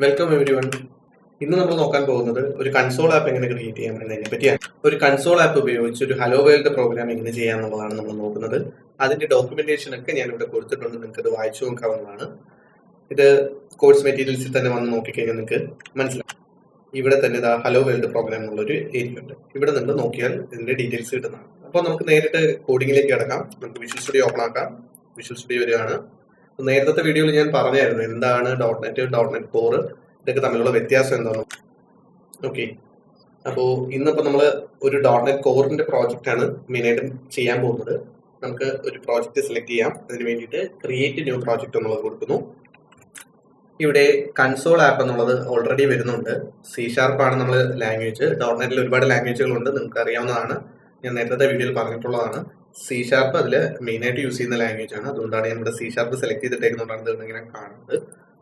Welcome every one. ഇന്ന് നമ്മൾ നോക്കാൻ പോകുന്നത് ഒരു കൺസോൾ ആപ്പ് എങ്ങനെ ക്രിയേറ്റ് ചെയ്യാം എന്നതിനെ പറ്റിയാണ്. ഒരു കൺസോൾ ആപ്പ് ഉപയോഗിച്ച് ഒരു ഹലോ വേൾഡ് പ്രോഗ്രാം എങ്ങനെ ചെയ്യാന്നുള്ളതാണ് നമ്മൾ നോക്കുന്നത്. അതിന്റെ ഡോക്യുമെന്റേഷൻ ഒക്കെ ഞാൻ ഇവിടെ കൊടുത്തിട്ടുണ്ട്, നിങ്ങൾക്ക് ഇത് വായിച്ചു നോക്കാവുന്നതാണ്. ഇത് കോഴ്സ് മെറ്റീരിയൽസിൽ തന്നെ വന്ന് നോക്കിക്കഴിഞ്ഞാൽ നിങ്ങൾക്ക് മനസ്സിലാവും. ഇവിടെ തന്നെ ഇതാ ഹലോ വേൾഡ് പ്രോഗ്രാം എന്നുള്ളൊരു ഏരിയ ഉണ്ട്. ഇവിടെ നിന്ന് നോക്കിയാൽ ഇതിന്റെ ഡീറ്റെയിൽസ് കിട്ടുന്നതാണ്. അപ്പോൾ നമുക്ക് നേരിട്ട് കോഡിങ്ങിലേക്ക് കിടക്കാം. നമുക്ക് വിഷ്വൽ സ്റ്റുഡിയോ ഓപ്പൺ ആക്കാം. വിഷ്വൽ സ്റ്റുഡിയോ വരികയാണ്. നേരത്തെ വീഡിയോയിൽ ഞാൻ പറഞ്ഞായിരുന്നു എന്താണ് .NET കോർ ഇതൊക്കെ തമ്മിലുള്ള വ്യത്യാസം എന്താണെന്ന്. ഓക്കെ, അപ്പോൾ ഇന്നിപ്പോൾ നമ്മൾ ഒരു .NET കോറിന്റെ പ്രോജക്റ്റ് ആണ് മെയിനായിട്ടും ചെയ്യാൻ പോകുന്നത്. നമുക്ക് ഒരു പ്രോജക്റ്റ് സെലക്ട് ചെയ്യാം. അതിന് വേണ്ടിയിട്ട് ക്രിയേറ്റ് ന്യൂ പ്രോജക്റ്റ് എന്നുള്ളത് കൊടുക്കുന്നു. ഇവിടെ കൺസോൾ ആപ്പ് എന്നുള്ളത് ഓൾറെഡി വരുന്നുണ്ട്. C# ആണ് നമ്മൾ ലാംഗ്വേജ്. .NET ഒരുപാട് ലാംഗ്വേജുകളുണ്ട്, നിങ്ങൾക്ക് അറിയാവുന്നതാണ്. ഞാൻ നേരത്തെ വീഡിയോയിൽ പറഞ്ഞിട്ടുള്ളതാണ്. C# അതിൽ മെയിനായിട്ട് യൂസ് ചെയ്യുന്ന ലാംഗ്വേജ് ആണ്. അതുകൊണ്ടാണ് ഞാൻ ഇവിടെ C# സെലക്ട് ചെയ്തിട്ടേക്കുന്നുണ്ടാണ് ഇങ്ങനെ കാണുന്നത്.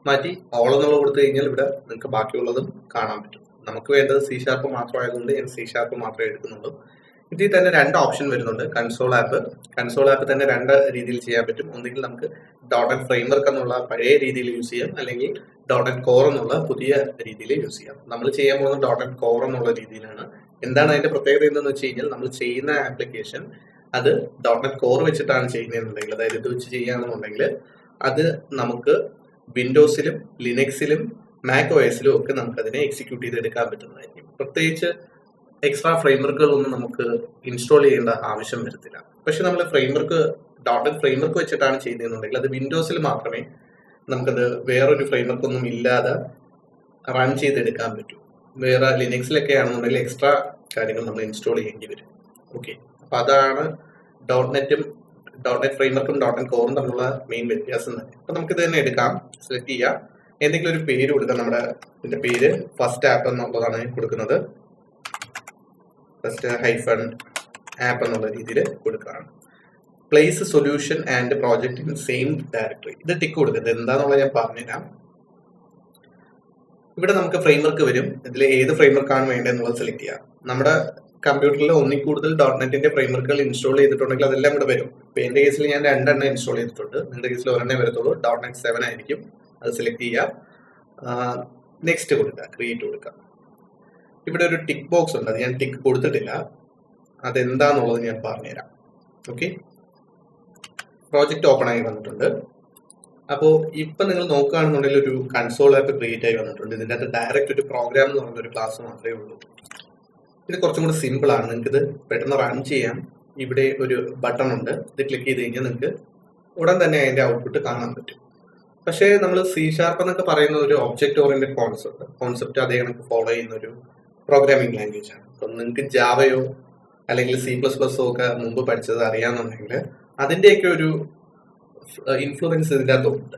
മാറ്റി ഓൾ എന്നുള്ളത് കൊടുത്തു കഴിഞ്ഞാൽ ഇവിടെ നിങ്ങൾക്ക് ബാക്കിയുള്ളതും കാണാൻ പറ്റും. നമുക്ക് വേണ്ടത് C# മാത്രമായതുകൊണ്ട് ഞാൻ C# മാത്രമേ എടുക്കുന്നുള്ളൂ. ഇതിൽ തന്നെ രണ്ട് ഓപ്ഷൻ വരുന്നുണ്ട്. കൺസോൾ ആപ്പ് തന്നെ രണ്ട് രീതിയിൽ ചെയ്യാൻ പറ്റും. ഒന്നുകിൽ നമുക്ക് .NET ഫ്രെയിംവർക്ക് എന്നുള്ള പഴയ രീതിയിൽ യൂസ് ചെയ്യാം, അല്ലെങ്കിൽ .NET കോർ എന്നുള്ള പുതിയ രീതിയിൽ യൂസ് ചെയ്യാം. നമ്മൾ ചെയ്യാൻ പോകുന്നത് .NET കോർ എന്നുള്ള രീതിയിലാണ്. എന്താണ് അതിന്റെ പ്രത്യേകത എന്തെന്ന് വെച്ച് കഴിഞ്ഞാൽ, നമ്മൾ ചെയ്യുന്ന ആപ്ലിക്കേഷൻ അത് .NET കോർ വെച്ചിട്ടാണ് ചെയ്യുന്നതെന്നുണ്ടെങ്കിൽ, അതായത് ഇത് വെച്ച് ചെയ്യുകയാണെന്നുണ്ടെങ്കിൽ അത് നമുക്ക് വിൻഡോസിലും ലിനക്സിലും മാക് OSലും ഒക്കെ നമുക്ക് അതിനെ എക്സിക്യൂട്ട് ചെയ്തെടുക്കാൻ പറ്റുന്നതായിരിക്കും. പ്രത്യേകിച്ച് എക്സ്ട്രാ ഫ്രെയിംവർക്കുകളൊന്നും നമുക്ക് ഇൻസ്റ്റാൾ ചെയ്യേണ്ട ആവശ്യം വരത്തില്ല. പക്ഷെ നമ്മൾ .NET ഫ്രെയിംവർക്ക് വെച്ചിട്ടാണ് ചെയ്യുന്നതെന്നുണ്ടെങ്കിൽ അത് വിൻഡോസിൽ മാത്രമേ നമുക്കത് വേറൊരു ഫ്രെയിംവർക്കൊന്നും ഇല്ലാതെ റൺ ചെയ്തെടുക്കാൻ പറ്റൂ. വേറെ ലിനക്സിലൊക്കെ ആണെന്നുണ്ടെങ്കിൽ എക്സ്ട്രാ കാര്യങ്ങൾ നമ്മൾ ഇൻസ്റ്റാൾ ചെയ്യേണ്ടി വരും. ഓക്കെ, അപ്പൊ അതാണ് .NET ഫ്രെയിംവർക്കും .NET കോറും തമ്മിലുള്ള മെയിൻ വ്യത്യാസം തന്നെ. അപ്പൊ നമുക്ക് ഇത് തന്നെ എടുക്കാം, സെലക്ട് ചെയ്യാം, എന്തെങ്കിലും ഒരു പേര് കൊടുക്കാം. നമ്മുടെ ഇതിന്റെ പേര് ഫസ്റ്റ് ആപ്പ് എന്നുള്ളതാണ് കൊടുക്കുന്നത്. ഫസ്റ്റ് -ആപ്പ് എന്നുള്ള രീതിയിൽ കൊടുക്കുകയാണ്. Place solution and project in same directory. ഇത് ടിക്ക് കൊടുക്കുന്നത് എന്താണെന്നുള്ളത് ഞാൻ പറഞ്ഞുതരാം. ഇവിടെ നമുക്ക് ഫ്രെയിംവർക്ക് വരും. ഇതിൽ ഏത് ഫ്രെയിംവർക്കാണ് വേണ്ടതെന്നുള്ളത് സെലക്ട് ചെയ്യാം. നമ്മുടെ കമ്പ്യൂട്ടറിൽ ഒന്നിൽ കൂടുതൽ .NETന്റെ ഫ്രെയിംവർക്കുകൾ ഇൻസ്റ്റാൾ ചെയ്തിട്ടുണ്ടെങ്കിൽ അതെല്ലാം കൂടെ വരും. ഇപ്പൊ എന്റെ കേസിൽ ഞാൻ 2 ഇൻസ്റ്റാൾ ചെയ്തിട്ടുണ്ട്. നിങ്ങളുടെ കേസിൽ ഒരെണ്ണേ വരത്തുള്ളൂ. .NET 7 ആയിരിക്കും. അത് സെലക്ട് ചെയ്യാം, നെക്സ്റ്റ് കൊടുക്കുക, ക്രിയേറ്റ് കൊടുക്കുക. ഇവിടെ ഒരു ടിക്ക് ബോക്സ് ഉണ്ട്, അത് ഞാൻ ടിക്ക് കൊടുത്തിട്ടില്ല. അതെന്താന്നുള്ളത് ഞാൻ പറഞ്ഞുതരാം. ഓക്കെ, പ്രോജക്റ്റ് ഓപ്പൺ ആയി വന്നിട്ടുണ്ട്. അപ്പോൾ ഇപ്പൊ നിങ്ങൾ നോക്കുകയാണെന്നുണ്ടെങ്കിൽ ഒരു കൺസോൾ ആപ്പ് ക്രിയേറ്റ് ആയി വന്നിട്ടുണ്ട്. ഇതിൻ്റെ അകത്ത് ഡയറക്റ്റ് ഒരു പ്രോഗ്രാം എന്ന് പറഞ്ഞൊരു ക്ലാസ് മാത്രമേ ഉള്ളൂ. ഇത് കുറച്ചും കൂടി സിമ്പിൾ ആണ്, നിങ്ങൾക്ക് ഇത് പെട്ടെന്ന് റൺ ചെയ്യാം. ഇവിടെ ഒരു ബട്ടൺ ഉണ്ട്, ഇത് ക്ലിക്ക് ചെയ്ത് കഴിഞ്ഞാൽ നിങ്ങൾക്ക് ഉടൻ തന്നെ അതിന്റെ ഔട്ട്പുട്ട് കാണാൻ പറ്റും. പക്ഷേ നമ്മൾ C# എന്നൊക്കെ പറയുന്ന ഒരു ഒബ്ജക്റ്റ് ഓറിയന്റഡ് കോൺസെപ്റ്റ് അതേ കണക്ക് ഫോളോ ചെയ്യുന്ന ഒരു പ്രോഗ്രാമിംഗ് ലാംഗ്വേജ് ആണ്. അപ്പം നിങ്ങൾക്ക് ജാവയോ അല്ലെങ്കിൽ C++ ഒക്കെ മുമ്പ് പഠിച്ചത് അറിയാമെന്നുണ്ടെങ്കിൽ അതിന്റെയൊക്കെ ഒരു ഇൻഫ്ലുവൻസ് ഇതിൻ്റെ അകത്തുണ്ട്.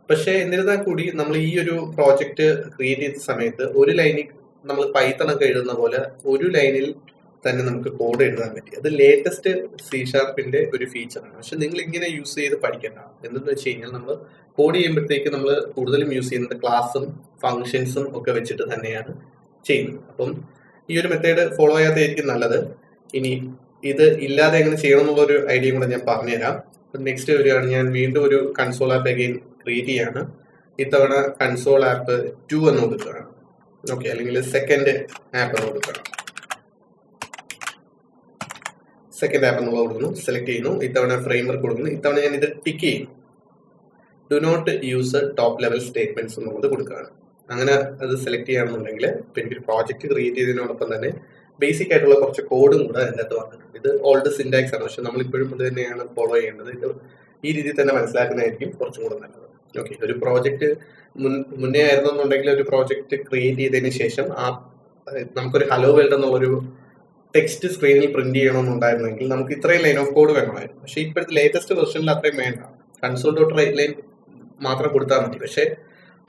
പക്ഷെ എന്നിരുന്നാൽ കൂടി നമ്മൾ ഈ ഒരു പ്രോജക്റ്റ് ക്രിയേറ്റ് ചെയ്ത സമയത്ത് ഒരു ലൈനിൽ നമ്മൾ പൈത്തൺ ഒക്കെ എഴുതുന്ന പോലെ ഒരു ലൈനിൽ തന്നെ നമുക്ക് കോഡ് എഴുതാൻ പറ്റി. അത് ലേറ്റസ്റ്റ് C# ഒരു ഫീച്ചറാണ്. പക്ഷെ നിങ്ങൾ ഇങ്ങനെ യൂസ് ചെയ്ത് പഠിക്കണ്ട. എന്തെന്ന് വെച്ച് കഴിഞ്ഞാൽ നമ്മൾ കോഡ് ചെയ്യുമ്പോഴത്തേക്ക് നമ്മൾ കൂടുതലും യൂസ് ചെയ്യുന്നത് ക്ലാസും ഫങ്ഷൻസും ഒക്കെ വെച്ചിട്ട് തന്നെയാണ് ചെയ്യുന്നത്. അപ്പം ഈ ഒരു മെത്തേഡ് ഫോളോ ചെയ്യാത്തതായിരിക്കും നല്ലത്. ഇനി ഇത് ഇല്ലാതെ എങ്ങനെ ചെയ്യണം എന്നുള്ളൊരു ഐഡിയ കൂടെ ഞാൻ പറഞ്ഞുതരാം. നെക്സ്റ്റ് വരികയാണ്, ഞാൻ വീണ്ടും ഒരു കൺസോൾ ആപ്പ് അഗെയിൻ ക്രിയേറ്റ് ചെയ്യാണ്. ഇത്തവണ കൺസോൾ ആപ്പ് 2 എന്ന് കൊടുക്കുകയാണ്. ഓക്കെ, അല്ലെങ്കിൽ സെക്കൻഡ് ആപ്പ് എന്ന് കൊടുക്കണം. സെക്കൻഡ് ആപ്പ് എന്നുള്ള കൊടുക്കുന്നു, സെലക്ട് ചെയ്യുന്നു. ഇത്തവണ ഫ്രെയിംവർക്ക് കൊടുക്കുന്നു. ഇത്തവണ ഞാൻ ഇത് ടിക്ക് ചെയ്യുന്നു. Do not use top level statements എന്നുള്ളത് കൊടുക്കുകയാണ്. അങ്ങനെ അത് സെലക്ട് ചെയ്യുകയാണെന്നുണ്ടെങ്കിൽ എനിക്കൊരു പ്രോജക്റ്റ് ക്രിയേറ്റ് ചെയ്തതിനോടൊപ്പം തന്നെ ബേസിക് ആയിട്ടുള്ള കുറച്ച് കോഡും കൂടെ അതിൻ്റെ അകത്ത് വന്നിട്ടുണ്ട്. ഇത് ഓൾഡ് സിൻടാക്സ് ആണ്, പക്ഷെ നമ്മളിപ്പോഴും ഇത് തന്നെയാണ് ഫോളോ ചെയ്യേണ്ടത്. ഇത് ഈ രീതിയിൽ തന്നെ മനസ്സിലാക്കുന്നതായിരിക്കും കുറച്ചും കൂടെ നല്ലത്. ഓക്കെ, ഒരു പ്രോജക്റ്റ് മുന്നേ ആയിരുന്നെന്നുണ്ടെങ്കിൽ ഒരു പ്രോജക്റ്റ് ക്രിയേറ്റ് ചെയ്തതിന് ശേഷം നമുക്കൊരു ഹലോ വേൾഡ് എന്നുള്ളൊരു ടെക്സ്റ്റ് സ്ക്രീനിൽ പ്രിന്റ് ചെയ്യണമെന്നുണ്ടായിരുന്നെങ്കിൽ നമുക്ക് ഇത്രയും ലൈൻ ഓഫ് കോഡ് വേണമായിരുന്നു. പക്ഷെ ഇപ്പോഴത്തെ ലേറ്റസ്റ്റ് വെർഷനിൽ അത്രയും വേണ്ട. console.write മാത്രം കൊടുത്താൽ മതി. പക്ഷെ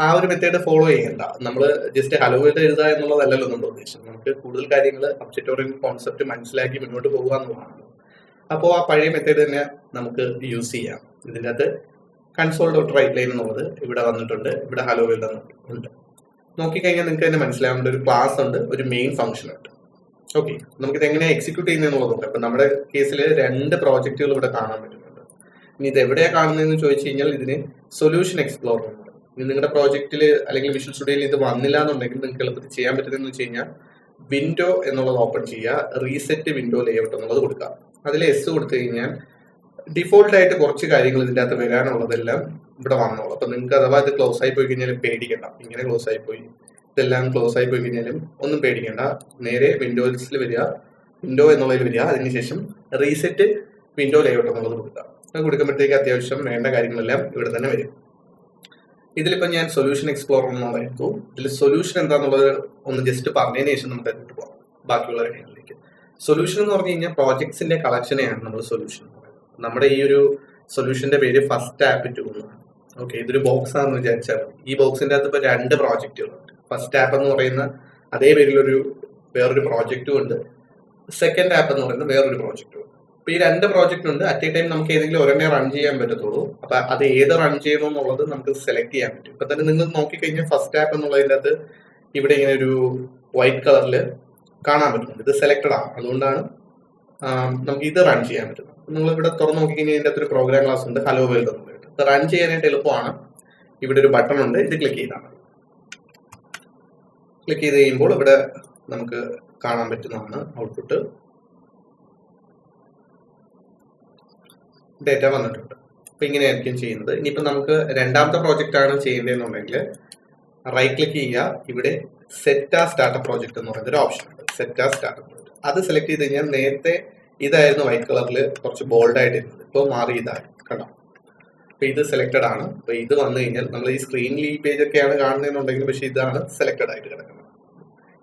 ആ ഒരു മെത്തേഡ് ഫോളോ ചെയ്യണ്ട. നമ്മൾ ജസ്റ്റ് ഹലോ വേൾഡ് എഴുതുക എന്നുള്ളതല്ലല്ലോ നമ്മുടെ ഉദ്ദേശം. നമുക്ക് കൂടുതൽ കാര്യങ്ങൾ ഒബ്ജക്റ്റ് ഓറിയന്റഡ് കോൺസെപ്റ്റ് മനസ്സിലാക്കി മുന്നോട്ട് പോകുക എന്നുള്ളതാണ്. അപ്പോൾ ആ പഴയ മെത്തേഡ് തന്നെ നമുക്ക് യൂസ് ചെയ്യാം. ഇതിൻ്റെ അകത്ത് console.write എന്നുള്ളത് ഇവിടെ വന്നിട്ടുണ്ട്. ഇവിടെ ഹലോ വേൾഡ് ഉണ്ട്. നോക്കിക്കഴിഞ്ഞാൽ നിങ്ങൾക്ക് തന്നെ മനസ്സിലാവേണ്ട ഒരു ക്ലാസ് ഉണ്ട്, ഒരു മെയിൻ ഫംഗ്ഷൻ ഉണ്ട്. ഓക്കെ, നമുക്കിത് എങ്ങനെയാണ് എക്സിക്യൂട്ട് ചെയ്യുന്നതെന്നുള്ളത് നോക്കാം. അപ്പം നമ്മുടെ കേസിൽ 2 പ്രോജക്റ്റുകൾ ഇവിടെ കാണാൻ പറ്റുന്നുണ്ട്. ഇനി ഇത് എവിടെയാണ് കാണുന്നതെന്ന് ചോദിച്ചു കഴിഞ്ഞാൽ ഇതിന് സൊല്യൂഷൻ എക്സ്പ്ലോറർ ഉണ്ട്. ഇനി നിങ്ങളുടെ പ്രോജക്റ്റിൽ അല്ലെങ്കിൽ വിഷ്വൽ സ്റ്റുഡിയോയിൽ ഇത് വന്നില്ല എന്നുണ്ടെങ്കിൽ നിങ്ങൾക്ക് എളുപ്പത്തിൽ ചെയ്യാൻ പറ്റുന്നതെന്ന് വെച്ച് കഴിഞ്ഞാൽ വിൻഡോ എന്നുള്ളത് ഓപ്പൺ ചെയ്യുക, റീസെറ്റ് വിൻഡോ ലേഔട്ട് എന്നുള്ളത് കൊടുക്കുക. അതിൽ എസ് കൊടുത്തു കഴിഞ്ഞാൽ ഡിഫോൾട്ട് ആയിട്ട് കുറച്ച് കാര്യങ്ങൾ ഇതിൻ്റെ അകത്ത് വരാനുള്ളതെല്ലാം ഇവിടെ വന്നോളൂ. അപ്പൊ നിങ്ങൾക്ക് അഥവാ ഇത് ക്ലോസ് ആയി പോയി കഴിഞ്ഞാലും പേടിക്കണ്ട. ഇങ്ങനെ ക്ലോസ് ആയി പോയി, ഇതെല്ലാം ക്ലോസ് ആയി പോയി കഴിഞ്ഞാലും ഒന്നും പേടിക്കണ്ട. നേരെ വിൻഡോസിൽ വരിക, വിൻഡോ എന്നുള്ളതിൽ വരിക, അതിനുശേഷം റീസെറ്റ് വിൻഡോ ലേഔട്ട് എന്നുള്ളത് കൊടുക്കുക. അത് കൊടുക്കുമ്പോഴത്തേക്ക് അത്യാവശ്യം വേണ്ട കാര്യങ്ങളെല്ലാം ഇവിടെ തന്നെ വരും. ഇതിലിപ്പോ ഞാൻ സൊല്യൂഷൻ എക്സ്പ്ലോറർ എന്നുള്ളതായിരുന്നു. ഇതിൽ സൊല്യൂഷൻ എന്താണെന്നുള്ളത് ഒന്ന് ജസ്റ്റ് പറഞ്ഞതിന് ശേഷം നമുക്ക് അതിട്ട് പോകാം ബാക്കിയുള്ള കാര്യങ്ങളിലേക്ക്. സൊല്യൂഷൻ എന്ന് പറഞ്ഞു കഴിഞ്ഞാൽ പ്രോജക്ട്സിന്റെ കളക്ഷനെയാണ് നമ്മൾ സൊല്യൂഷൻ എന്ന് പറയുന്നത്. നമ്മുടെ ഈ ഒരു സൊല്യൂഷന്റെ പേര് ഫസ്റ്റ് ആപ്പ് 2 എന്നാണ്. ഓക്കെ, ഇതൊരു ബോക്സ് ആണെന്ന് വിചാരിച്ചാൽ ഈ ബോക്സിന്റെ അകത്ത് ഇപ്പൊ 2 പ്രോജക്റ്റുകളുണ്ട്. ഫസ്റ്റ് ആപ്പ് എന്ന് പറയുന്ന അതേ പേരിലൊരു വേറൊരു പ്രോജക്റ്റും ഉണ്ട്, സെക്കൻഡ് ആപ്പ് എന്ന് പറയുന്ന വേറൊരു പ്രോജക്റ്റും ഉണ്ട്. അപ്പൊ ഈ 2 പ്രോജക്റ്റ് ഉണ്ട്. അറ്റ് എ ടൈം നമുക്ക് ഏതെങ്കിലും ഒരെണ്ണേ റൺ ചെയ്യാൻ പറ്റത്തുള്ളൂ. അപ്പൊ അത് ഏത് റൺ ചെയ്യണം എന്നുള്ളത് നമുക്ക് സെലക്ട് ചെയ്യാൻ പറ്റും. ഇപ്പൊ തന്നെ നിങ്ങൾ നോക്കിക്കഴിഞ്ഞാൽ ഫസ്റ്റ് ആപ്പ് എന്നുള്ളതിൻ്റെ അകത്ത് ഇവിടെ ഇങ്ങനെ ഒരു വൈറ്റ് കളറിൽ കാണാൻ പറ്റുന്നുണ്ട്. ഇത് സെലക്ടഡ് ആണ്, അതുകൊണ്ടാണ് നമുക്ക് ഇത് റൺ ചെയ്യാൻ പറ്റുന്നത്. നിങ്ങൾ ഇവിടെ തുറന്ന് നോക്കിക്കഴിഞ്ഞാൽ ഇതിൻ്റെ അകത്ത് ഒരു പ്രോഗ്രാം ക്ലാസ് ഉണ്ട്, ഹലോ വേൾഡ് എന്നുള്ളത്. ഇത് റൺ ചെയ്യാനായിട്ട് എളുപ്പമാണ്. ഇവിടെ ഒരു ബട്ടൺ ഉണ്ട്, ഇത് ക്ലിക്ക് ചെയ്താൽ മതി. ക്ലിക്ക് ചെയ്ത് കഴിയുമ്പോൾ ഇവിടെ നമുക്ക് കാണാൻ പറ്റുന്നതാണ് ഔട്ട്പുട്ട്. ഡേറ്റ വന്നിട്ടുണ്ട്. അപ്പൊ ഇങ്ങനെയായിരിക്കും ചെയ്യുന്നത്. ഇനിയിപ്പോ നമുക്ക് രണ്ടാമത്തെ പ്രോജക്റ്റ് ആണ് ചെയ്യേണ്ടതെന്നുണ്ടെങ്കിൽ റൈറ്റ് ക്ലിക്ക് ചെയ്യുക. ഇവിടെ സെറ്റ് ആ സ്റ്റാർട്ടപ്പ് പ്രോജക്റ്റ് എന്ന് പറയുന്ന ഒരു ഓപ്ഷൻ ഉണ്ട്, സെറ്റ് ആ സ്റ്റാർട്ടപ്പ് പ്രോജക്റ്റ്. അത് സെലക്ട് ചെയ്ത് കഴിഞ്ഞാൽ നേരത്തെ ഇതായിരുന്നു വൈറ്റ് കളറിൽ കുറച്ച് ബോൾഡ് ആയിട്ട് ഇരുന്നത്, ഇപ്പോൾ മാറി ഇതായി കണ്ടോ. അപ്പൊ ഇത് സെലക്ടഡ് ആണ്. അപ്പൊ ഇത് വന്നു കഴിഞ്ഞാൽ നമ്മൾ ഈ സ്ക്രീനിൽ ഈ പേജ് ഒക്കെയാണ് കാണുന്നതെന്നുണ്ടെങ്കിൽ പക്ഷെ ഇതാണ് സെലക്ടഡ് ആയിട്ട് കിടക്കുന്നത്.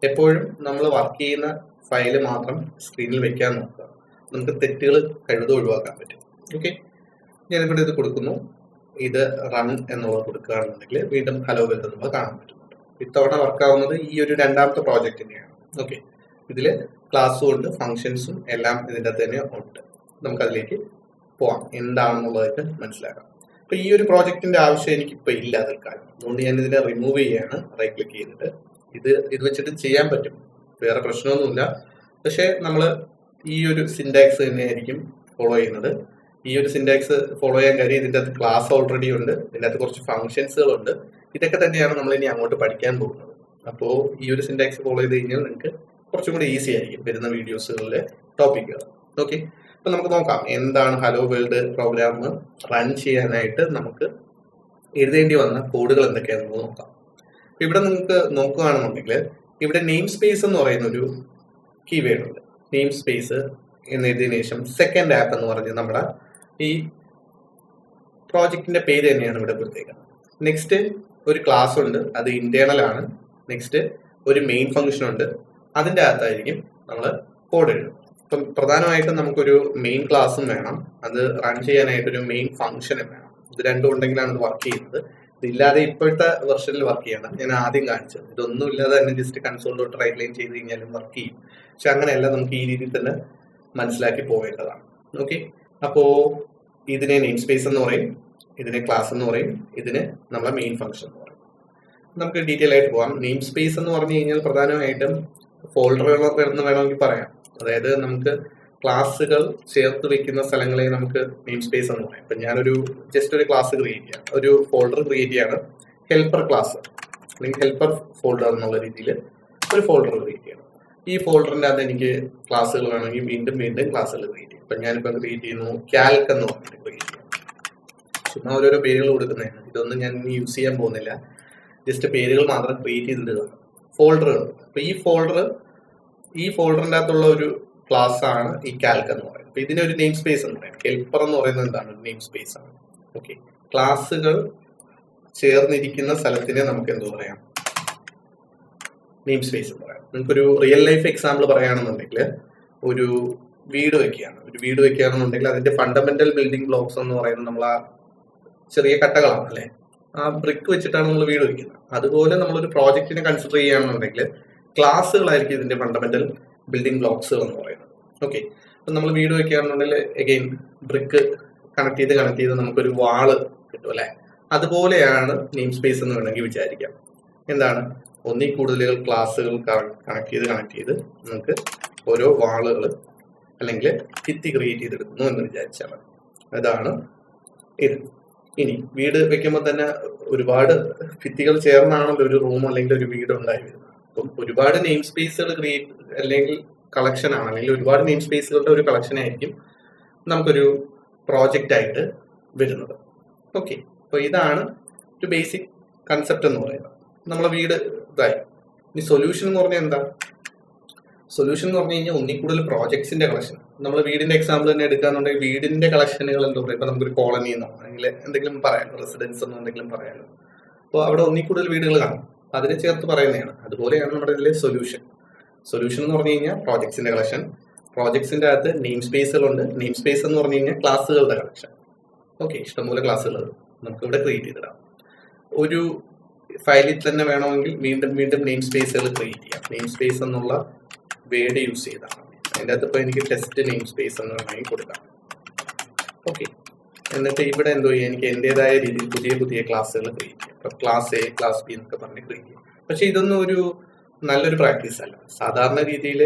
എപ്പോഴും നമ്മൾ വർക്ക് ചെയ്യുന്ന ഫയല് മാത്രം സ്ക്രീനിൽ വെക്കാൻ നോക്കുക. നമുക്ക് തെറ്റുകൾ കഴിവതും ഒഴിവാക്കാൻ പറ്റും. ഓക്കെ, ഞാനിവിടെ ഇത് കൊടുക്കുന്നു. ഇത് റൺ എന്നുള്ളത് കൊടുക്കുകയാണെന്നുണ്ടെങ്കിൽ വീണ്ടും ഹലോ വേൾഡ് എന്നുള്ളത് കാണാൻ പറ്റുന്നുണ്ട്. ഇത്തവണ വർക്കാവുന്നത് ഈ ഒരു രണ്ടാമത്തെ പ്രോജക്റ്റിന്റെയാണ്. ഓക്കെ, ഇതിൽ ക്ലാസ്സും ഉണ്ട്, ഫങ്ഷൻസും എല്ലാം ഇതിൻ്റെ അകത്ത് തന്നെ ഉണ്ട്. നമുക്കതിലേക്ക് പോവാം, എന്താണെന്നുള്ളതൊക്കെ മനസ്സിലാക്കാം. അപ്പൊ ഈ ഒരു പ്രോജക്റ്റിന്റെ ആവശ്യം എനിക്കിപ്പോൾ ഇല്ല തൽക്കാലം, അതുകൊണ്ട് ഞാൻ ഇതിനെ റിമൂവ് ചെയ്യാണ് റൈറ്റ് ക്ലിക്ക് ചെയ്തിട്ട്. ഇത് വെച്ചിട്ട് ചെയ്യാൻ പറ്റും, വേറെ പ്രശ്നമൊന്നുമില്ല. പക്ഷെ നമ്മൾ ഈ ഒരു സിൻടാക്സ് തന്നെയായിരിക്കും ഫോളോ ചെയ്യുന്നത്. ഈ ഒരു സിൻടാക്സ് ഫോളോ ചെയ്യാൻ കാര്യം ഇതിൻ്റെ അകത്ത് ക്ലാസ് ഓൾറെഡി ഉണ്ട്, ഇതിൻ്റെ അകത്ത് കുറച്ച് ഫങ്ഷൻസുകളുണ്ട്. ഇതൊക്കെ തന്നെയാണ് നമ്മൾ ഇനി അങ്ങോട്ട് പഠിക്കാൻ പോകുന്നത്. അപ്പോൾ ഈ ഒരു സിൻടാക്സ് ഫോളോ ചെയ്ത് കഴിഞ്ഞാൽ നിങ്ങൾക്ക് കുറച്ചും കൂടി ഈസി ആയിരിക്കും വരുന്ന വീഡിയോസുകളിലെ ടോപ്പിക്കുകൾ. ഓക്കെ, അപ്പൊ നമുക്ക് നോക്കാം എന്താണ് ഹലോ വേൾഡ് പ്രോഗ്രാം റൺ ചെയ്യാനായിട്ട് നമുക്ക് എഴുതേണ്ടി വന്ന കോഡുകൾ എന്തൊക്കെയാണെന്ന് നോക്കാം. ഇവിടെ നിങ്ങൾക്ക് നോക്കുകയാണെന്നുണ്ടെങ്കിൽ ഇവിടെ നെയിം സ്പേസ് എന്ന് പറയുന്ന ഒരു കീവേഡ് ഉണ്ട്. നെയിം സ്പേസ് എന്നെഴുതിയതിനു ശേഷം സെക്കൻഡ് ആപ്പ് എന്ന് പറഞ്ഞ് നമ്മുടെ ഈ പ്രോജക്റ്റിന്റെ പേര് തന്നെയാണ് ഇവിടെ കൊടുത്തേക്കുന്നത്. നെക്സ്റ്റ് ഒരു ക്ലാസ് ഉണ്ട്, അത് ഇന്റേണൽ ആണ്. നെക്സ്റ്റ് ഒരു മെയിൻ ഫംഗ്ഷൻ ഉണ്ട്, അതിൻ്റെ അകത്തായിരിക്കും നമ്മൾ കോഡ് എഴുതുന്നത്. ഇപ്പം പ്രധാനമായിട്ടും നമുക്കൊരു മെയിൻ ക്ലാസ്സും വേണം, അത് റൺ ചെയ്യാനായിട്ടൊരു മെയിൻ ഫംഗ്ഷനും വേണം. ഇത് രണ്ടും ഉണ്ടെങ്കിലാണ് ഇത് വർക്ക് ചെയ്യുന്നത്. ഇതില്ലാതെ ഇപ്പോഴത്തെ വെർഷനിൽ വർക്ക് ചെയ്യണം. ഞാൻ ആദ്യം കാണിച്ചത് ഇതൊന്നും ഇല്ലാതെ തന്നെ ജസ്റ്റ് കൺസോളിലോട്ട് റൈറ്റ് ലൈൻ ചെയ്ത് കഴിഞ്ഞാലും വർക്ക് ചെയ്യും. പക്ഷെ അങ്ങനെയല്ല, നമുക്ക് ഈ രീതിയിൽ തന്നെ മനസ്സിലാക്കി പോവേണ്ടതാണ്. ഓക്കെ, അപ്പോ ഇതിനെ നെയിം സ്പേസ് എന്ന് പറയും, ഇതിനെ ക്ലാസ് എന്ന് പറയും, ഇതിന് നമ്മളെ മെയിൻ ഫംഗ്ഷൻ എന്ന് പറയും. നമുക്ക് ഡീറ്റെയിൽ ആയിട്ട് പോകാം. നെയിം സ്പേസ് എന്ന് പറഞ്ഞു കഴിഞ്ഞാൽ പ്രധാനമായിട്ടും ഫോൾഡറുകൾ എന്ന് വേണമെങ്കിൽ പറയാം. അതായത് നമുക്ക് ക്ലാസ്സുകൾ ചേർത്ത് വെക്കുന്ന സ്ഥലങ്ങളെ നമുക്ക് നെയിം സ്പേസ് എന്ന് പറയാം. ഇപ്പം ഞാനൊരു ജസ്റ്റ് ഒരു ക്ലാസ് ക്രിയേറ്റ് ചെയ്യാം, ഒരു ഫോൾഡർ ക്രിയേറ്റ് ചെയ്യാണ്, ഹെൽപ്പർ ക്ലാസ് അല്ലെങ്കിൽ ഹെൽപ്പർ ഫോൾഡർ എന്നുള്ള രീതിയിൽ ഒരു ഫോൾഡർ ക്രിയേറ്റ് ചെയ്യണം. ഈ ഫോൾഡറിൻ്റെ അകത്ത് എനിക്ക് ക്ലാസ്സുകൾ വേണമെങ്കിൽ വീണ്ടും വീണ്ടും ക്ലാസ്സുകൾ ക്രിയേറ്റ് ചെയ്യും. ഇപ്പം ഞാനിപ്പം ക്രിയേറ്റ് ചെയ്യുന്നു കാൽക്ക് എന്ന് പറഞ്ഞിട്ട് ക്രിയേറ്റ് ചെയ്യാം. ചുമ്മാ ഓരോരോ പേരുകൾ കൊടുക്കുന്നതാണ്. ഇതൊന്നും ഞാൻ യൂസ് ചെയ്യാൻ പോകുന്നില്ല, ജസ്റ്റ് പേരുകൾ മാത്രം ക്രിയേറ്റ് ചെയ്തിടുക. ഫോൾഡറുകൾ, അപ്പൊ ഈ ഫോൾഡറിൻ്റെ അകത്തുള്ള ഒരു ക്ലാസ് ആണ് ഈ കാൽക്ക് എന്ന് പറയുന്നത്. അപ്പൊ ഇതിനൊരു നെയിം സ്പേസ് എന്ന് പറയാം. ഹെൽപ്പർ എന്ന് പറയുന്നത് എന്താണ്? നെയിം സ്പേസ് ആണ്. ഓക്കെ, ക്ലാസ്സുകൾ ചേർന്നിരിക്കുന്ന സ്ഥലത്തിനെ നമുക്ക് എന്ത് പറയാം? നെയിം സ്പേസ് എന്ന് പറയാം. നമുക്കൊരു റിയൽ ലൈഫ് എക്സാമ്പിൾ പറയുകയാണെന്നുണ്ടെങ്കിൽ ഒരു വീട് വെക്കുകയാണെന്നുണ്ടെങ്കിൽ അതിന്റെ ഫണ്ടമെന്റൽ ബിൽഡിംഗ് ബ്ലോക്സ് എന്ന് പറയുന്നത് നമ്മൾ ആ ചെറിയ കട്ടകളാണ് അല്ലെ, ആ ബ്രിക്ക് വെച്ചിട്ടാണ് നമ്മൾ വീട് വെക്കുന്നത്. അതുപോലെ നമ്മളൊരു പ്രോജക്റ്റിനെ കൺസിഡർ ചെയ്യുകയാണെന്നുണ്ടെങ്കിൽ ക്ലാസ്സുകളായിരിക്കും ഇതിന്റെ ഫണ്ടമെന്റൽ ബിൽഡിംഗ് ബ്ലോക്സുകൾ എന്ന് പറയുന്നത്. ഓക്കെ, അപ്പം നമ്മൾ വീട് വെക്കുകയാണെന്നുണ്ടെങ്കിൽ എഗെയിൻ ബ്രിക്ക് കണക്ട് ചെയ്ത് നമുക്കൊരു വാള് കിട്ടും അല്ലെ. അതുപോലെയാണ് നെയിം സ്പേസ് എന്ന് വേണമെങ്കിൽ വിചാരിക്കാം. എന്താണ്? ഒന്നിൽ കൂടുതൽ ക്ലാസ്സുകൾ കണക്ട് ചെയ്ത് നമുക്ക് ഓരോ വാളുകൾ അല്ലെങ്കിൽ ഭിത്തി ക്രിയേറ്റ് ചെയ്തെടുക്കുന്നു എന്ന് വിചാരിച്ചാൽ മതി. അതാണ് ഇത്. ഇനി വീട് വെക്കുമ്പോൾ തന്നെ ഒരുപാട് ഭിത്തികൾ ചേർന്നാണല്ലോ ഒരു റൂം അല്ലെങ്കിൽ ഒരു വീട് ഉണ്ടായി വരുന്നത്. അപ്പം ഒരുപാട് നെയിം സ്പേസുകൾ ക്രിയേറ്റ് അല്ലെങ്കിൽ കളക്ഷൻ ആണ്, അല്ലെങ്കിൽ ഒരുപാട് നെയിം സ്പേസുകളുടെ ഒരു കളക്ഷൻ ആയിരിക്കും നമുക്കൊരു പ്രോജക്റ്റ് ആയിട്ട് വരുന്നത്. ഓക്കെ, അപ്പോൾ ഇതാണ് ഒരു ബേസിക് കൺസെപ്റ്റ് എന്ന് പറയുന്നത്. നമ്മളെ വീട് ഇതായി. ഇനി സൊല്യൂഷൻ എന്ന് പറഞ്ഞാൽ എന്താ? സൊല്യൂഷൻ എന്ന് പറഞ്ഞു കഴിഞ്ഞാൽ ഒന്നിൽ കൂടുതൽ പ്രോജക്ട്സിന്റെ കളക്ഷൻ. നമ്മൾ വീടിന്റെ എക്സാമ്പിൾ തന്നെ എടുക്കുകയാണെന്നുണ്ടെങ്കിൽ വീടിന്റെ കളക്ഷനുകൾ എന്താ പറയുക, ഇപ്പൊ നമുക്കൊരു കോളനി എന്നോ അല്ലെങ്കിൽ എന്തെങ്കിലും പറയാനോ റെസിഡൻസ് എന്നോ എന്തെങ്കിലും പറയാനോ, അപ്പോൾ അവിടെ ഒന്നിൽ കൂടുതൽ വീടുകൾ കാണും, അതിനെ ചേർത്ത് പറയുന്നതാണ്. അതുപോലെയാണ് നമ്മുടെ ഇതിലെ സൊല്യൂഷൻ. സൊല്യൂഷൻ എന്ന് പറഞ്ഞു കഴിഞ്ഞാൽ പ്രോജക്ട്സിന്റെ കളക്ഷൻ, പ്രോജക്ട്സിന്റെ അകത്ത് നെയിം സ്പേസുകളുണ്ട്. നെയിം സ്പേസ് എന്ന് പറഞ്ഞു കഴിഞ്ഞാൽ ക്ലാസ്സുകളുടെ കളക്ഷൻ. ഓക്കെ, ഇഷ്ടംപോലെ ക്ലാസ്സുകൾ നമുക്ക് ഇവിടെ ക്രിയേറ്റ് ചെയ്തിടാം. ഒരു ഫയലിൽ തന്നെ വേണമെങ്കിൽ വീണ്ടും വീണ്ടും നെയിം സ്പേസുകൾ ക്രിയേറ്റ് ചെയ്യാം. നെയിം സ്പേസ് എന്നുള്ള വേർഡ് യൂസ് ചെയ്താണ്. അതിൻ്റെ അകത്ത് ഇപ്പോൾ എനിക്ക് ടെസ്റ്റ് നെയിം സ്പേസ് എന്ന് വേണമെങ്കിൽ കൊടുക്കാം. ഓക്കെ, എന്നിട്ട് ഇവിടെ എന്തോ ചെയ്യാം, എനിക്ക് എൻ്റെതായ രീതിയിൽ പുതിയ പുതിയ ക്ലാസ്സുകൾ ക്രിയേറ്റ് ചെയ്യാം. ഇപ്പോൾ ക്ലാസ് എ, ക്ലാസ് ബി എന്നൊക്കെ പറഞ്ഞ് ക്രിയേറ്റ് ചെയ്യാം. പക്ഷെ ഇതൊന്നും ഒരു നല്ലൊരു പ്രാക്ടീസ് അല്ല. സാധാരണ രീതിയിൽ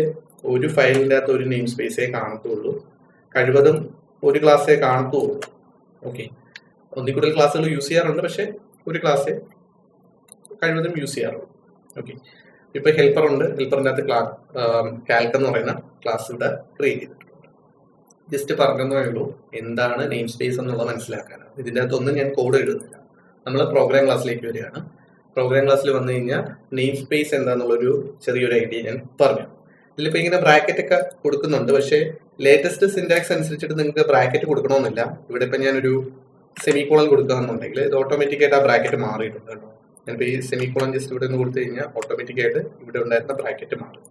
ഒരു ഫയലിൻ്റെ അകത്ത് ഒരു നെയിം സ്പേസേ കാണത്തുള്ളൂ, കഴിവതും ഒരു ക്ലാസ്സേ കാണത്തുള്ളൂ. ഓക്കെ, ഒന്നിൽ കൂടുതൽ ക്ലാസ്സുകൾ യൂസ് ചെയ്യാറുണ്ട്, പക്ഷെ ഒരു ക്ലാസ്സേ കഴിവതും യൂസ് ചെയ്യാറുള്ളൂ. ഓക്കെ, ഇപ്പൊ ഹെൽപ്പർ ഉണ്ട്. ഹെൽപ്പറിന്റെ അകത്ത് കാൽക്ക് എന്ന് പറയുന്ന ക്ലാസ് ഇവിടെ ക്രിയേറ്റ് ചെയ്തിട്ടുണ്ട്. ജസ്റ്റ് പറഞ്ഞതേ ഉള്ളൂ എന്താണ് നെയിം സ്പേസ് എന്നുള്ളത് മനസ്സിലാക്കാനാണ്. ഇതിൻ്റെ അകത്തൊന്നും ഞാൻ കോഡ് എഴുതുന്നില്ല. നമ്മൾ പ്രോഗ്രാം ക്ലാസ്സിലേക്ക് വരികയാണ്. പ്രോഗ്രാം ക്ലാസ്സിൽ വന്നു കഴിഞ്ഞാൽ നെയിം സ്പേസ് എന്താണെന്നുള്ളൊരു ചെറിയൊരു ഐഡിയ ഞാൻ പറഞ്ഞു. ഇതിലിപ്പോ ഇങ്ങനെ ബ്രാക്കറ്റ് ഒക്കെ കൊടുക്കുന്നുണ്ട്, പക്ഷേ ലേറ്റസ്റ്റ് സിൻടാക്സ് അനുസരിച്ചിട്ട് നിങ്ങൾക്ക് ബ്രാക്കറ്റ് കൊടുക്കണമെന്നില്ല. ഇവിടെ ഇപ്പൊ ഞാനൊരു സെമിക്കോളൻ കൊടുക്കുകയാണെന്നുണ്ടെങ്കിൽ ഇത് ഓട്ടോമാറ്റിക്കായിട്ട് ആ ബ്രാക്കറ്റ് മാറിയിട്ടുണ്ട് കേട്ടോ. ഞാനിപ്പോൾ ഈ സെമിക്കോളൻ ജസ്റ്റ് ഇവിടെ നിന്ന് കൊടുത്തു കഴിഞ്ഞാൽ ഓട്ടോമാറ്റിക്കായിട്ട് ഇവിടെ ഉണ്ടായിരുന്ന ബ്രാക്കറ്റ് മാറും.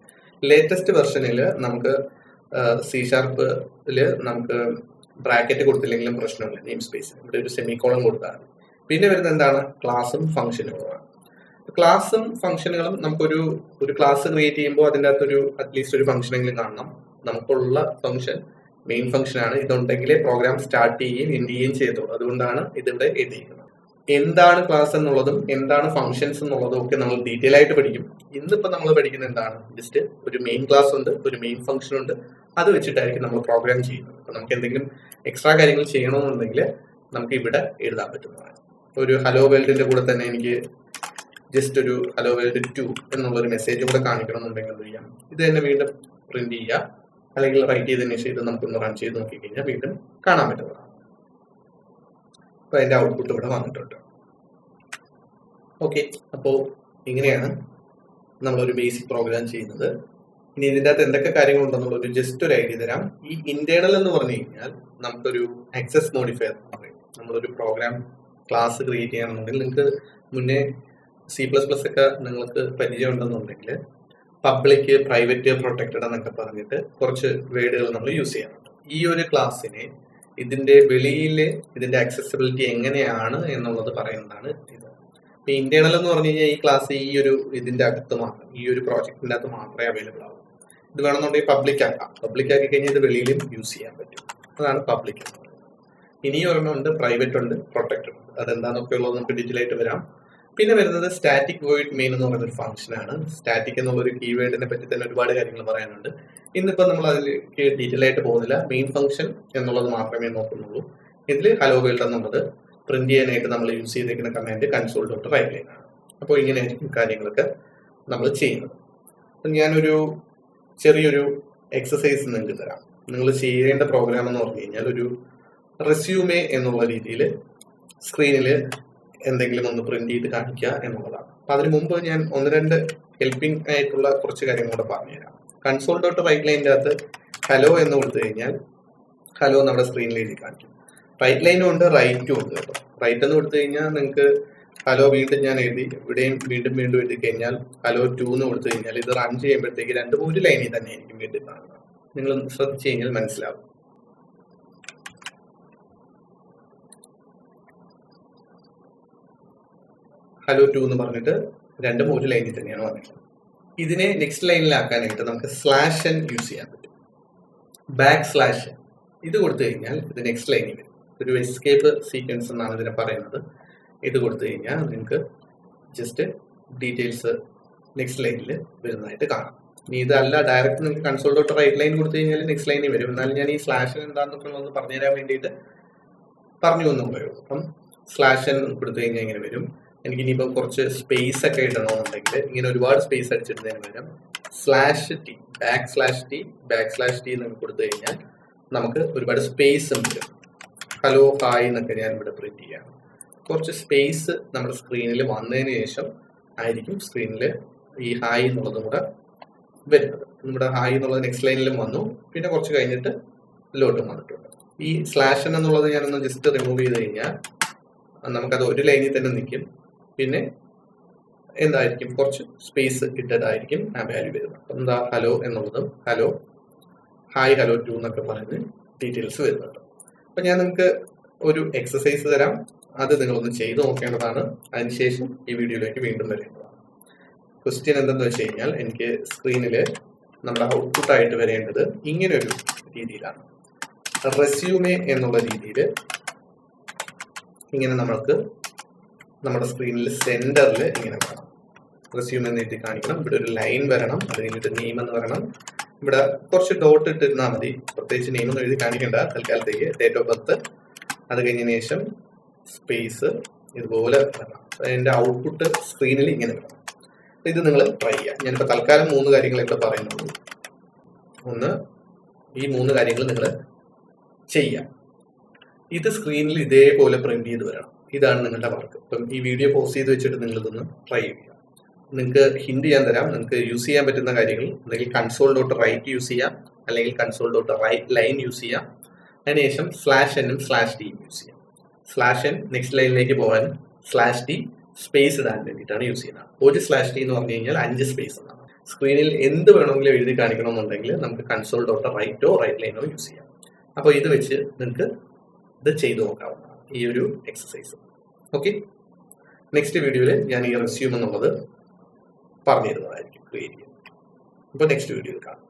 ലേറ്റസ്റ്റ് വെർഷനിൽ നമുക്ക് C# നമുക്ക് ബ്രാക്കറ്റ് കൊടുത്തില്ലെങ്കിലും പ്രശ്നമില്ല. നെയിം സ്പേസ് ഇവിടെ ഒരു സെമിക്കോളൻ കൊടുത്താൽ മതി. പിന്നെ വരുന്നത് എന്താണ്? ക്ലാസ്സും ഫംഗ്ഷനുകളുമാണ്. ക്ലാസ്സും ഫംഗ്ഷനുകളും നമുക്കൊരു ക്ലാസ് ക്രിയേറ്റ് ചെയ്യുമ്പോൾ അതിൻ്റെ അകത്തൊരു അറ്റ്ലീസ്റ്റ് ഒരു ഫംഗ്ഷനെങ്കിലും കാണണം. നമുക്കുള്ള ഫംഗ്ഷൻ മെയിൻ ഫംഗ്ഷൻ ആണ്. ഇതുണ്ടെങ്കിലേ പ്രോഗ്രാം സ്റ്റാർട്ട് ചെയ്യുകയും എൻഡ് ചെയ്യുകയും ചെയ്തോളൂ. അതുകൊണ്ടാണ് ഇതിവിടെ എഴുതിയിരിക്കുന്നത്. എന്താണ് ക്ലാസ് എന്നുള്ളതും എന്താണ് ഫംഗ്ഷൻസ് എന്നുള്ളതും ഒക്കെ നമ്മൾ ഡീറ്റെയിൽ ആയിട്ട് പഠിക്കും. ഇന്നിപ്പോൾ നമ്മൾ പഠിക്കുന്നത് എന്താണ്? ജസ്റ്റ് ഒരു മെയിൻ ക്ലാസ് ഉണ്ട്, ഒരു മെയിൻ ഫംഗ്ഷൻ ഉണ്ട്, അത് വെച്ചിട്ടായിരിക്കും നമ്മൾ പ്രോഗ്രാം ചെയ്യുന്നത്. അപ്പോൾ നമുക്ക് എന്തെങ്കിലും എക്സ്ട്രാ കാര്യങ്ങൾ ചെയ്യണമെന്നുണ്ടെങ്കിൽ നമുക്ക് ഇവിടെ എഴുതാൻ പറ്റുന്നതാണ്. ഒരു ഹലോ വേൾഡിന്റെ കൂടെ തന്നെ എനിക്ക് ജസ്റ്റ് ഒരു ഹലോ വേൾഡ് 2 എന്നുള്ളൊരു മെസ്സേജ് കൂടെ കാണിക്കണമെന്നുണ്ടെങ്കിൽ എന്ത് ചെയ്യാം? ഇത് തന്നെ വീണ്ടും പ്രിന്റ് ചെയ്യുക, അല്ലെങ്കിൽ റൈറ്റ് ചെയ്തതിനു ശേഷം നമുക്കൊന്ന് റൺ ചെയ്ത് നോക്കിക്കഴിഞ്ഞാൽ വീണ്ടും കാണാൻ പറ്റുന്നതാണ്. അപ്പൊ അതിന്റെ ഔട്ട്പുട്ട് ഇവിടെ വന്നിട്ടുണ്ട്. ഓക്കെ, അപ്പോൾ ഇങ്ങനെയാണ് നമ്മളൊരു ബേസിക് പ്രോഗ്രാം ചെയ്യുന്നത്. ഇനി ഇതിൻ്റെ അകത്ത് എന്തൊക്കെ കാര്യങ്ങളുണ്ടെന്നുള്ളൊരു ജസ്റ്റ് ഒരു ഐഡിയ തരാം. ഈ ഇന്റേണൽ എന്ന് പറഞ്ഞു കഴിഞ്ഞാൽ നമുക്കൊരു ആക്സസ് മോഡിഫയർ എന്ന് പറയും. നമ്മളൊരു പ്രോഗ്രാം ക്ലാസ് ക്രിയേറ്റ് ചെയ്യാണെന്നുണ്ടെങ്കിൽ നിങ്ങൾക്ക് മുന്നേ C++ ഒക്കെ നിങ്ങൾക്ക് പരിചയം ഉണ്ടെന്നുണ്ടെങ്കിൽ പബ്ലിക്, പ്രൈവറ്റ്, പ്രൊട്ടക്റ്റഡ് എന്നൊക്കെ പറഞ്ഞിട്ട് കുറച്ച് വേർഡുകൾ നമ്മൾ യൂസ് ചെയ്യാറുണ്ട്. ഈ ഒരു ക്ലാസ്സിനെ ഇതിന്റെ വെളിയിലെ ഇതിന്റെ ആക്സസിബിലിറ്റി എങ്ങനെയാണ് എന്നുള്ളത് പറയുന്നതാണ് ഇത്. ഇപ്പൊ ഇന്റേണൽ എന്ന് പറഞ്ഞു കഴിഞ്ഞാൽ ഈ ക്ലാസ് ഇതിന്റെ അകത്ത് മാത്രം, ഈ ഒരു പ്രോജക്റ്റിന്റെ അകത്ത് മാത്രമേ അവൈലബിൾ ആവൂ. ഇത് വേണമെന്നുണ്ടെങ്കിൽ പബ്ലിക് ആക്കാം. പബ്ലിക് ആക്കി കഴിഞ്ഞാൽ ഇത് വെളിയിലും യൂസ് ചെയ്യാൻ പറ്റും. അതാണ് പബ്ലിക് എന്ന് പറയുന്നത്. ഇനി ഒരെണ്ണം ഉണ്ട്, പ്രൈവറ്റ് ഉണ്ട്, പ്രൊട്ടക്റ്റഡ് ഉണ്ട്. അതെന്താണെന്നൊക്കെ ഉള്ളത് നമുക്ക് ഡീറ്റെയിൽ ആയിട്ട് വരാം. പിന്നെ വരുന്നത് സ്റ്റാറ്റിക് വോയിഡ് മെയിൻ എന്ന് പറയുന്ന ഒരു ഫംഗ്ഷൻ ആണ്. സ്റ്റാറ്റിക് എന്നുള്ളൊരു കീവേഡിനെ പറ്റി തന്നെ ഒരുപാട് കാര്യങ്ങൾ പറയാനുണ്ട്. ഇന്നിപ്പോൾ നമ്മൾ അതിലേക്ക് ഡീറ്റെയിൽ ആയിട്ട് പോകുന്നില്ല. മെയിൻ ഫംഗ്ഷൻ എന്നുള്ളത് മാത്രമേ നോക്കുന്നുള്ളൂ. ഇതിൽ ഹലോ വേൾഡ് എന്നുള്ളത് പ്രിന്റ് ചെയ്യാനായിട്ട് നമ്മൾ യൂസ് ചെയ്തിരിക്കുന്ന കമാൻഡ് console.writeline ആണ്. അപ്പോൾ ഇങ്ങനെയായിരിക്കും കാര്യങ്ങളൊക്കെ നമ്മൾ ചെയ്യുന്നത്. അപ്പം ഞാനൊരു ചെറിയൊരു എക്സസൈസ് നിങ്ങൾക്ക് തരാം. നിങ്ങൾ ചെയ്യേണ്ട പ്രോഗ്രാം എന്ന് പറഞ്ഞു കഴിഞ്ഞാൽ ഒരു റെസ്യൂമേ എന്നുള്ള രീതിയിൽ സ്ക്രീനിൽ എന്തെങ്കിലും ഒന്ന് പ്രിന്റ് ചെയ്ത് കാണിക്കുക എന്നുള്ളതാണ്. അപ്പൊ അതിന് മുമ്പ് ഞാൻ 1-2 ഹെൽപ്പിംഗ് ആയിട്ടുള്ള കുറച്ച് കാര്യങ്ങൾ കൂടെ പറഞ്ഞുതരാം. console.writeline അകത്ത് ഹലോ എന്ന് കൊടുത്തു കഴിഞ്ഞാൽ ഹലോ നമ്മുടെ സ്ക്രീനിൽ എഴുതി കാണിക്കും. റൈറ്റ് ലൈനും ഉണ്ട്, റൈറ്റും ഉണ്ട് കേട്ടോ. റൈറ്റ് എന്ന് കൊടുത്തു കഴിഞ്ഞാൽ നിങ്ങൾക്ക് ഹലോ വീണ്ടും ഞാൻ എഴുതി ഇവിടെയും വീണ്ടും വീണ്ടും എഴുതി കഴിഞ്ഞാൽ ഹലോ 2 എന്ന് കൊടുത്തു കഴിഞ്ഞാൽ ഇത് റൺ ചെയ്യുമ്പോഴത്തേക്ക് രണ്ടും ഒരു ലൈനിൽ തന്നെ ആയിരിക്കും വീണ്ടും കാണുന്നത്. നിങ്ങൾ ശ്രദ്ധിച്ചു കഴിഞ്ഞാൽ മനസ്സിലാവും. ഹലോ 2 എന്ന് പറഞ്ഞിട്ട് രണ്ടും ഒരു ലൈനിൽ തന്നെയാണ് വന്നിട്ടുള്ളത്. ഇതിനെ നെക്സ്റ്റ് ലൈനിലാക്കാനായിട്ട് നമുക്ക് /n യൂസ് ചെയ്യാൻ പറ്റും. \n ഇത് കൊടുത്തു കഴിഞ്ഞാൽ ഇത് നെക്സ്റ്റ് ലൈനിൽ വരും. ഒരു എസ്കേപ്പ് സീക്വൻസ് എന്നാണ് ഇതിനെ പറയുന്നത്. ഇത് കൊടുത്തു കഴിഞ്ഞാൽ നിങ്ങൾക്ക് ജസ്റ്റ് ഡീറ്റെയിൽസ് നെക്സ്റ്റ് ലൈനിൽ വരുന്നതായിട്ട് കാണാം. ഇനി ഇതല്ല ഡയറക്റ്റ് നിങ്ങൾക്ക് console.writeline കൊടുത്തു കഴിഞ്ഞാൽ നെക്സ്റ്റ് ലൈനിൽ വരും. എന്നാലും ഞാൻ ഈ /n എന്താണെന്നൊക്കെ ഉള്ളത് പറഞ്ഞുതരാൻ വേണ്ടിയിട്ട് പറഞ്ഞു എന്നുള്ളൂ. അപ്പം സ്ലാഷ് n കൊടുത്തു കഴിഞ്ഞാൽ ഇങ്ങനെ വരും. എനിക്ക് ഇനിയിപ്പം കുറച്ച് സ്പേസ് ഒക്കെ ഇടണമെന്നുണ്ടെങ്കിൽ ഇങ്ങനെ ഒരുപാട് സ്പേസ് അടിച്ചിടുന്നതിന് പകരം /t എന്നൊക്കെ കൊടുത്തു കഴിഞ്ഞാൽ നമുക്ക് ഒരുപാട് സ്പേസ് വരും. ഹലോ ഹായ് എന്നൊക്കെ ഞാൻ ഇവിടെ പ്രിന്റ് ചെയ്യാം. കുറച്ച് സ്പേസ് നമ്മുടെ സ്ക്രീനിൽ വന്നതിന് ശേഷം ആയിരിക്കും സ്ക്രീനിൽ ഈ ഹായ് എന്നുള്ളതും കൂടെ വരുന്നത്. നമ്മുടെ ഹായ് എന്നുള്ളത് നെക്സ്റ്റ് ലൈനിലും വന്നു, പിന്നെ കുറച്ച് കഴിഞ്ഞിട്ട് ഇതിലോട്ടും വന്നിട്ടുണ്ട്. ഈ /n എന്നുള്ളത് ഞാനൊന്ന് ജസ്റ്റ് റിമൂവ് ചെയ്ത് കഴിഞ്ഞാൽ നമുക്കത് ഒരു ലൈനിൽ തന്നെ നിൽക്കും. പിന്നെ എന്തായിരിക്കും, കുറച്ച് സ്പേസ് ഇട്ടതായിരിക്കും ആ വാല്യൂ വരുന്നത്. അപ്പം എന്താ ഹലോ എന്നുള്ളതും ഹായ് ഹലോ 2 എന്നൊക്കെ പറഞ്ഞ് ഡീറ്റെയിൽസ് വരുന്നുണ്ട്. അപ്പം ഞാൻ നിങ്ങൾക്ക് ഒരു എക്സസൈസ് തരാം, അത് നിങ്ങളൊന്ന് ചെയ്ത് നോക്കേണ്ടതാണ്. അതിനുശേഷം ഈ വീഡിയോയിലേക്ക് വീണ്ടും വരേണ്ടതാണ്. ക്വസ്റ്റ്യൻ എന്തെന്ന് വെച്ച് കഴിഞ്ഞാൽ എനിക്ക് സ്ക്രീനിൽ നമ്മുടെ ഔട്ട്പുട്ട് ആയിട്ട് വരേണ്ടത് ഇങ്ങനെ ഒരു രീതിയിലാണ്. റെസ്യൂമേ എന്നുള്ള രീതിയിൽ ഇങ്ങനെ നമ്മൾക്ക് നമ്മുടെ സ്ക്രീനിൽ സെന്ററിൽ ഇങ്ങനെ വരണം. റെസ്യൂമേ എന്ന് എഴുതി കാണിക്കണം. ഇവിടെ ഒരു ലൈൻ വരണം, അത് കഴിഞ്ഞിട്ട് നെയിം എന്ന് പറയണം. ഇവിടെ കുറച്ച് ഡോട്ട് ഇട്ടിരുന്നാൽ മതി, പ്രത്യേകിച്ച് നെയിം ഒന്നും എഴുതി കാണിക്കേണ്ട തൽക്കാലത്തേക്ക്. ഡേറ്റ് ഓഫ് ബർത്ത്, അത് കഴിഞ്ഞതിന് ശേഷം സ്പേസ് ഇതുപോലെ വരണം. അതിൻ്റെ ഔട്ട്പുട്ട് സ്ക്രീനിൽ ഇങ്ങനെ വരണം. ഇത് നിങ്ങൾ ട്രൈ ചെയ്യുക. ഞാനിപ്പോൾ തൽക്കാലം 3 കാര്യങ്ങൾ ഇവിടെ പറയുന്നുള്ളൂ. ഒന്ന്, ഈ 3 കാര്യങ്ങൾ നിങ്ങൾ ചെയ്യുക. ഇത് സ്ക്രീനിൽ ഇതേപോലെ പ്രിന്റ് ചെയ്ത് വരണം. ഇതാണ് നിങ്ങളുടെ വർക്ക്. ഇപ്പം ഈ വീഡിയോ പോസ്റ്റ് ചെയ്ത് വെച്ചിട്ട് നിങ്ങൾ ഇതൊന്ന് ട്രൈ ചെയ്യുക. നിങ്ങൾക്ക് ഹിന്റ് ചെയ്യാൻ തരാം. നിങ്ങൾക്ക് യൂസ് ചെയ്യാൻ പറ്റുന്ന കാര്യങ്ങൾ അല്ലെങ്കിൽ console.write യൂസ് ചെയ്യാം, അല്ലെങ്കിൽ console.write യൂസ് ചെയ്യാം. അതിനുശേഷം /n /t യൂസ് ചെയ്യാം. /n നെക്സ്റ്റ് ലൈനിലേക്ക് പോകാൻ, /t സ്പേസ് ഇടാൻ വേണ്ടിയിട്ടാണ് യൂസ് ചെയ്യുന്നത്. ഒരു /t എന്ന് പറഞ്ഞു കഴിഞ്ഞാൽ 5 സ്പേസ് എന്നാണ്. സ്ക്രീനിൽ എന്ത് വേണമെങ്കിലും എഴുതി കാണിക്കണമെന്നുണ്ടെങ്കിൽ നമുക്ക് console.write write line യൂസ് ചെയ്യാം. അപ്പോൾ ഇത് വെച്ച് നിങ്ങൾക്ക് ഇത് ചെയ്തു നോക്കാവുന്നതാണ്, ഈ ഒരു എക്സസൈസ്. ഓക്കെ, നെക്സ്റ്റ് വീഡിയോയിൽ ഞാൻ ഈ റെസ്യൂം എന്നുള്ളത് പറഞ്ഞു തരുന്നതായിരിക്കും ക്രിയേറ്റ് ചെയ്യുന്നത്. അപ്പോൾ നെക്സ്റ്റ് വീഡിയോയിൽ കാണാം.